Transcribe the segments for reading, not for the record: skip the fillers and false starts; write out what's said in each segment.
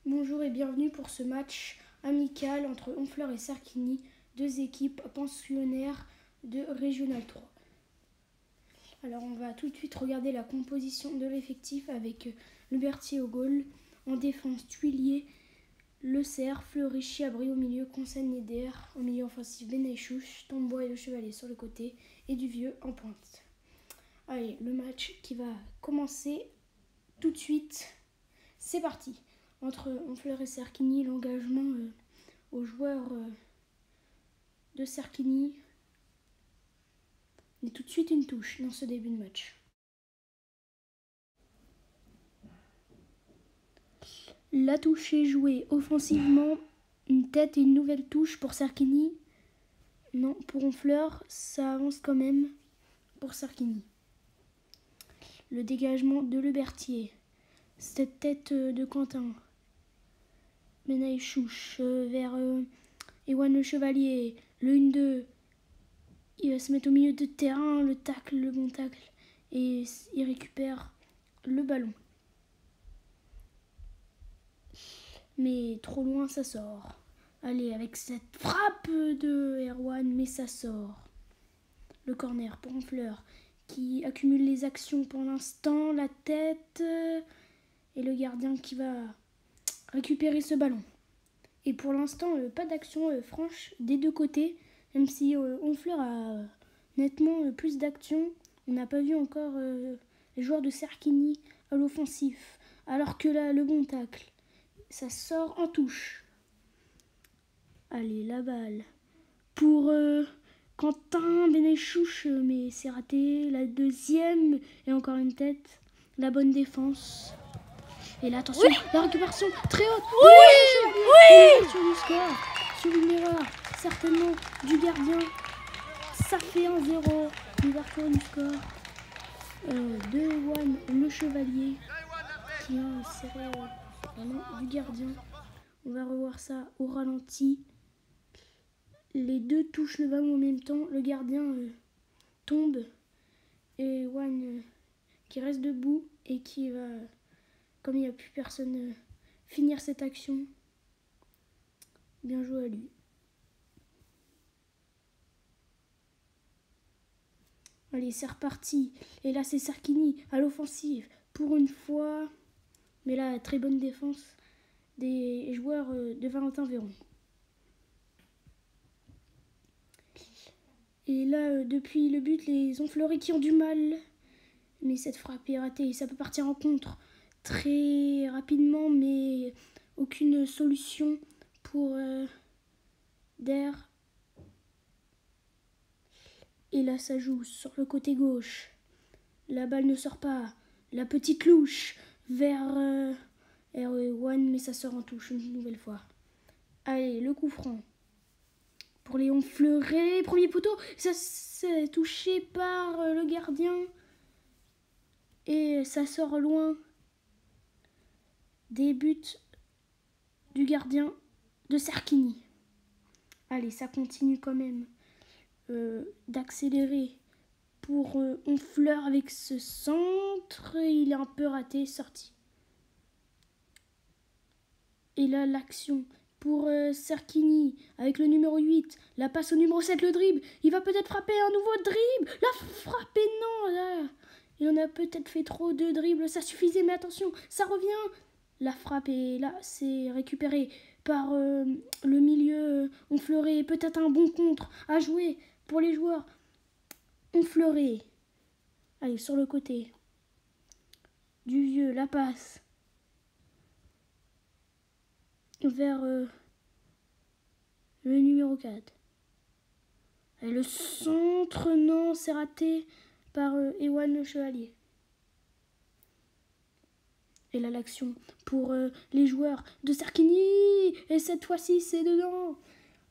Bonjour et bienvenue pour ce match amical entre Honfleur et Serquigny, deux équipes pensionnaires de Régional 3. Alors on va tout de suite regarder la composition de l'effectif avec Le Berthier au goal, en défense Tuilier, Le Cerf, Fleury, Chiabri au milieu, Consenne Neder, au milieu offensif Benaychouch, Tombois et Le Chevalier sur le côté et Duvieux en pointe. Allez, le match qui va commencer tout de suite, c'est parti. Entre Honfleur et Serquigny, l'engagement aux joueurs de Serquigny. Et tout de suite une touche dans ce début de match. La touche est jouée offensivement, une tête et une nouvelle touche pour Serquigny. Non, pour Honfleur, ça avance quand même pour Serquigny. Le dégagement de Le Berthier. Cette tête de Quentin. Benaychouch vers Ewan Le Chevalier. Le 1-2. Il va se mettre au milieu de terrain, le tacle, le bon tacle. Et il récupère le ballon. Mais trop loin, ça sort. Allez, avec cette frappe de Erwan, mais ça sort. Le corner pour Honfleur, qui accumule les actions pour l'instant. La tête et le gardien qui va récupérer ce ballon. Et pour l'instant, pas d'action franche des deux côtés. Même si Honfleur a nettement plus d'action. On n'a pas vu encore les joueurs de Serquigny à l'offensif. Alors que là, le bon tacle. Ça sort en touche. Allez, la balle. Pour Quentin Benaychouch, mais c'est raté. La deuxième, et encore une tête. La bonne défense. Et là, attention, oui, la récupération très haute. Oui, sur du score, sur une erreur, certainement, du gardien. Ça fait 1-0. L'ouverture du score de Ewan Le Chevalier qui a serré du gardien. On va revoir ça au ralenti. Les deux touchent le ballon en même temps. Le gardien tombe. Et Ewan qui reste debout et qui va, comme il n'y a plus personne, finir cette action. Bien joué à lui. Allez, c'est reparti. Et là, c'est Serquigny à l'offensive. Pour une fois. Mais là, très bonne défense des joueurs de Valentin Véron. Et là, depuis le but, les Honfleuris qui ont du mal. Mais cette frappe est ratée. Ça peut partir en contre très rapidement, mais aucune solution pour Der. Et là, ça joue sur le côté gauche. La balle ne sort pas. La petite louche vers Erwan, mais ça sort en touche une nouvelle fois. Allez, le coup franc. Pour les Honfleuris, premier poteau. Ça c'est touché par le gardien. Et ça sort loin des buts du gardien de Serquigny. Allez, ça continue quand même d'accélérer pour Honfleur avec ce centre. Il est un peu raté, sorti. Et là, l'action pour Serquigny avec le numéro 8. La passe au numéro 7, le dribble. Il va peut-être frapper un nouveau dribble. La frappe, et non, là. Il en a peut-être fait trop de dribbles. Ça suffisait, mais attention, ça revient. La frappe est là, c'est récupéré par le milieu Honfleuris. Peut-être un bon contre à jouer pour les joueurs Honfleuris. Allez, sur le côté. Duvieux, la passe. Vers le numéro 4. Et le centre, non, c'est raté par Ewan Le Chevalier. Et là, l'action pour les joueurs de Serquigny. Et cette fois-ci, c'est dedans.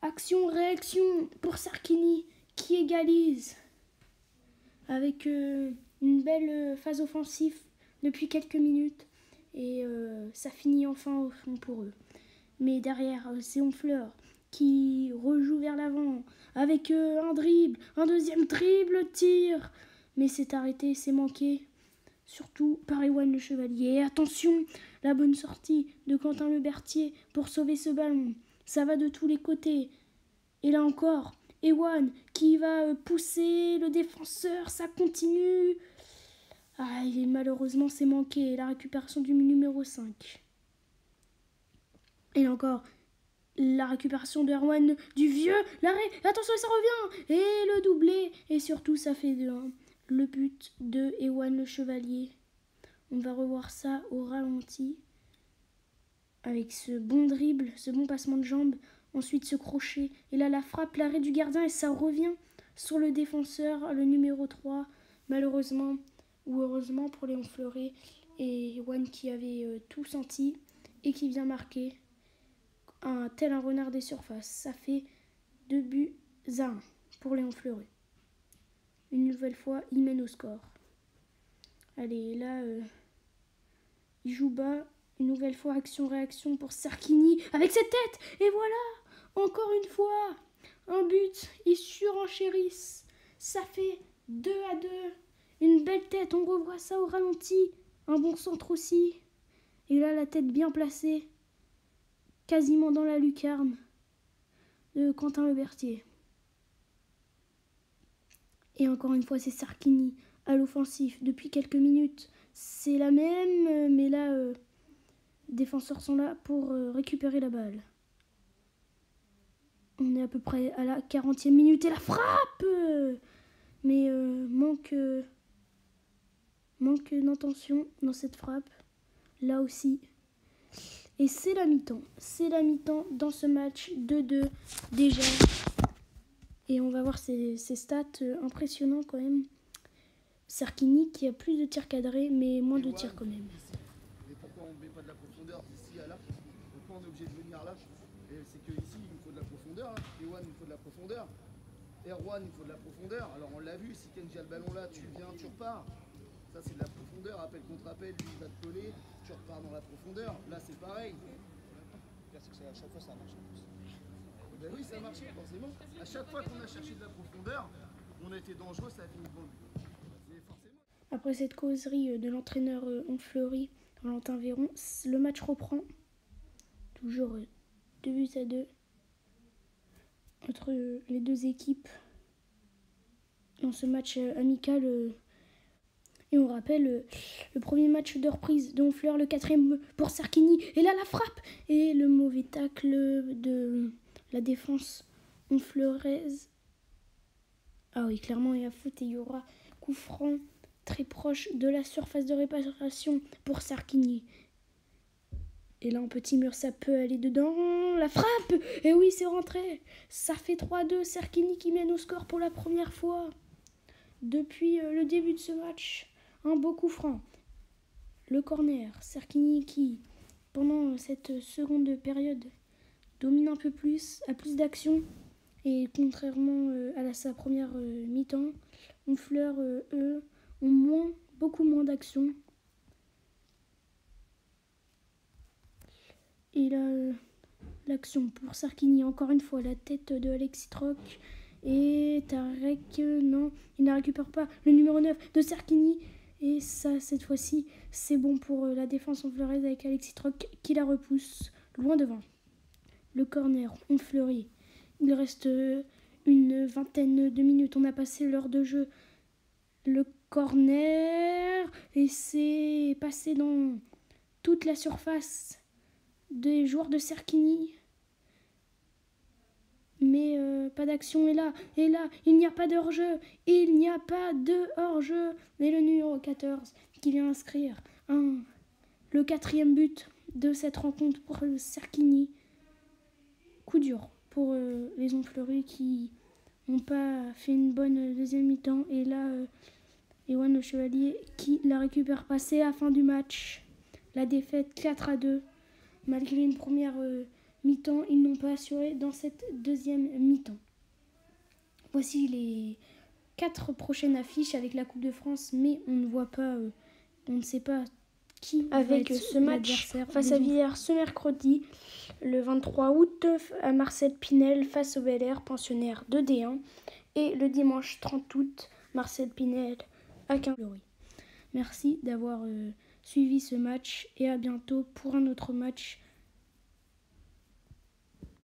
Action, réaction pour Serquigny qui égalise. Avec une belle phase offensive depuis quelques minutes. Et ça finit enfin au fond pour eux. Mais derrière, c'est Honfleur qui rejoue vers l'avant avec un dribble, un deuxième dribble, tir. Mais c'est arrêté, c'est manqué surtout par Ewan le Chevalier. Et attention, la bonne sortie de Quentin Le Berthier pour sauver ce ballon. Ça va de tous les côtés. Et là encore, Ewan qui va pousser le défenseur, ça continue. Ah, et malheureusement, c'est manqué. La récupération du numéro 5. Et encore, la récupération de Erwan du vieux. L'arrêt, attention, ça revient. Et le doublé. Et surtout, ça fait 2-1. Le but de Ewan le Chevalier. On va revoir ça au ralenti. Avec ce bon dribble, ce bon passement de jambes. Ensuite, ce crochet. Et là, la frappe, l'arrêt du gardien. Et ça revient sur le défenseur, le numéro 3. Malheureusement, ou heureusement pour Léon Fleuret. Et Ewan qui avait tout senti. Et qui vient marquer. Tel un renard des surfaces. Ça fait 2-1 pour Léon Fleuret. Une nouvelle fois, il mène au score. Allez, là, il joue bas. Une nouvelle fois, action-réaction pour Serquigny avec cette tête. Et voilà, encore une fois, un but. Ils surenchérissent. Ça fait 2-2. Une belle tête, on revoit ça au ralenti. Un bon centre aussi. Et là, la tête bien placée. Quasiment dans la lucarne de Quentin Le Berthier. Et encore une fois, c'est Serquigny à l'offensif depuis quelques minutes. C'est la même, mais là, les défenseurs sont là pour récupérer la balle. On est à peu près à la 40e minute et la frappe mais manque d'intention dans cette frappe. Là aussi. Et c'est la mi-temps. C'est la mi-temps dans ce match 2-2 déjà. Et on va voir ces stats impressionnants quand même. Serquigny qui a plus de tirs cadrés mais moins de tirs quand même. Et pourquoi on ne met pas de la profondeur d'ici à là? Pourquoi on est obligé de venir là? C'est qu'ici il nous faut de la profondeur. Ewan il nous faut de la profondeur. Erwan il faut de la profondeur. Alors on l'a vu, si Kenji a le ballon là, tu viens, tu repars. Ça c'est de la profondeur, appel contre appel, lui il va te coller, tu repars dans la profondeur. Là c'est pareil. C'est que à chaque fois ça marche en plus. Ben oui, ça a marché forcément. À chaque fois qu'on a cherché de la profondeur, on a été dangereux, ça a fini devant le but. Forcément. Après cette causerie de l'entraîneur Honfleury, Valentin Véron, le match reprend. Toujours 2-2 entre les deux équipes dans ce match amical. Et on rappelle le premier match de reprise de Honfleur, le 4e pour Serquigny. Et là, la frappe et le mauvais tacle de la défense honfleuraise. Ah oui, clairement, il y a faute et il y aura coup franc très proche de la surface de réparation pour Serquigny. Et là, en petit mur, ça peut aller dedans. La frappe! Et oui, c'est rentré. Ça fait 3-2. Serquigny qui mène au score pour la première fois depuis le début de ce match. Un beau coup franc. Le corner. Serquigny qui, pendant cette seconde période, domine un peu plus, a plus d'action. Et contrairement à sa première mi-temps, Honfleur, eux, ont beaucoup moins d'action. Et là, l'action pour Serquigny, encore une fois, la tête de Alexis Troc. Et Tarek, non, il ne la récupère pas. Le numéro 9 de Serquigny. Et ça, cette fois-ci, c'est bon pour la défense honfleuraise avec Alexis Troc qui la repousse loin devant. Le corner, Honfleury. Il reste une vingtaine de minutes. On a passé l'heure de jeu. Le corner. Et c'est passé dans toute la surface des joueurs de Serquigny. Mais pas d'action. Et là, il n'y a pas de hors-jeu. Il n'y a pas de hors-jeu. Et le numéro 14 qui vient inscrire le 4e but de cette rencontre pour le Serquigny. Coup dur pour les Honfleury qui n'ont pas fait une bonne deuxième mi-temps. Et là, Ewan le Chevalier qui la récupère passée à la fin du match. La défaite 4-2. Malgré une première mi-temps, ils n'ont pas assuré dans cette deuxième mi-temps. Voici les 4 prochaines affiches avec la Coupe de France, mais on ne voit pas, on ne sait pas qui avec va être ce match face à Villers ce mercredi, le 23 août, à Marcel Pinel face au Bel Air, pensionnaire de D1, et le dimanche 30 août, Marcel Pinel à Quimbleury. Merci d'avoir suivi ce match et à bientôt pour un autre match